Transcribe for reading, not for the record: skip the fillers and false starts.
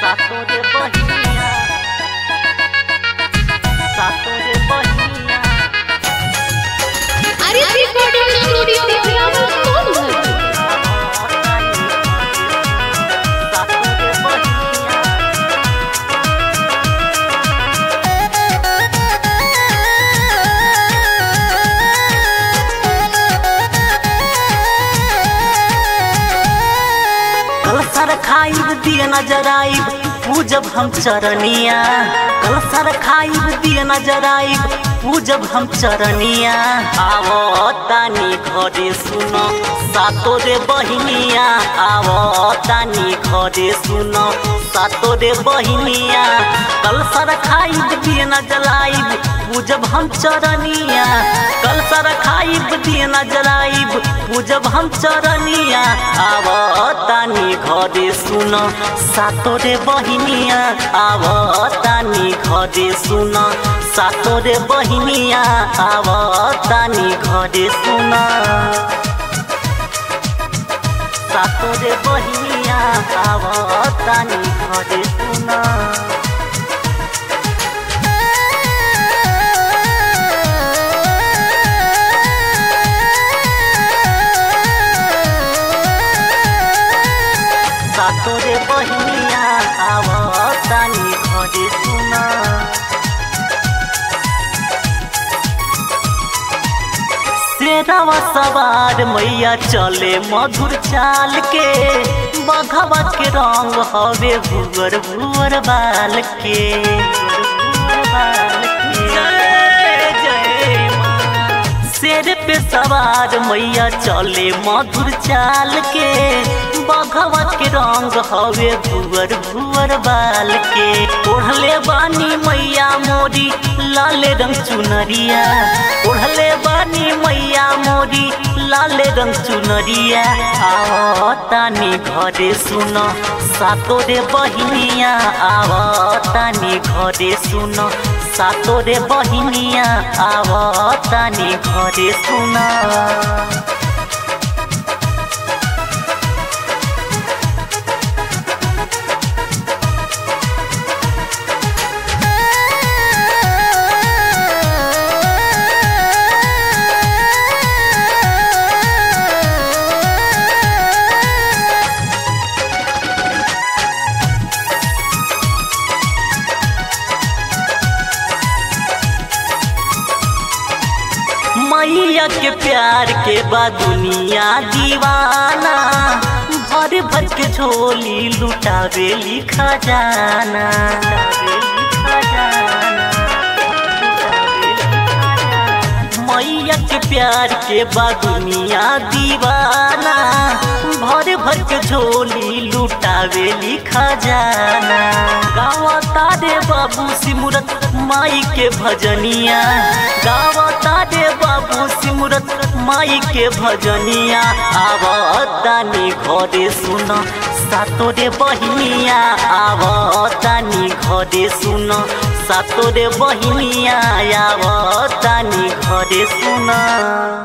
सातों रे बहिनिया, सातों रे बहिनिया। अरे रिकॉर्डिंग स्टूडियो में आवाज कौन है? सातों रे बहिनिया। कलसर खाइब दिए नजर आइब पूजब हम चरनिया, कलसर खाइब दिए नजर आइब पूजब हम चरनिया। आवो तानी घरे सुनो सातों रे बहिनिया, आवो तानी घरे सुनो सातों रे बहिनिया। कलसर खाइब दिए नजर आइब पूजब हम चरनिया, कलसर खाइब दिए नजर आइब पूजब हम चरनिया। आवो तानी घरे सुनो सातों रे बहिनिया, आवो तानी घरे सुनो सातों रे बहिनिया, आवो तानी घरे सुनो सातों रे बहिनिया, आवो तानी घरे सुनो। सातों रे बहिनिया, आवो तानी घरे सुनो। शेरवा सवार मैया चले मधुर चाल के, बघवा के रंग हवे भुअर भुअर बाल के, शेर पे सवार मैया चले मधुर चाल के, बघवा के रंग हवे भुअर भुअर बाल के। ओढ़ले बानी मैया मोरी लाल रंग चुनरिया, ओढ़ले बानी मैया मोरी लाल रंग चुनरिया। आवो तानी घरे सुनो सातों रे बहिनिया, आवो तानी घरे सुनो सातों रे बहिनिया, आवो तानी घरे सुनो। मैया के प्यार के बाद दुनिया दीवाना, भर भर के झोली लुटावेली खजाना, मैया के प्यार के बाद दुनिया दीवाना, भर भर के झोली लुटावेली खजाना। गावा तारे बाबू सिमरत माई के भजनिया, गावा तारे बाबू सिमरत माई के भजनिया। आवो तानी घरे सुनो सातों रे बहिनिया, आवो तानी घरे सुनो सातों रे बहिनिया, आवो तानी घरे सुनो।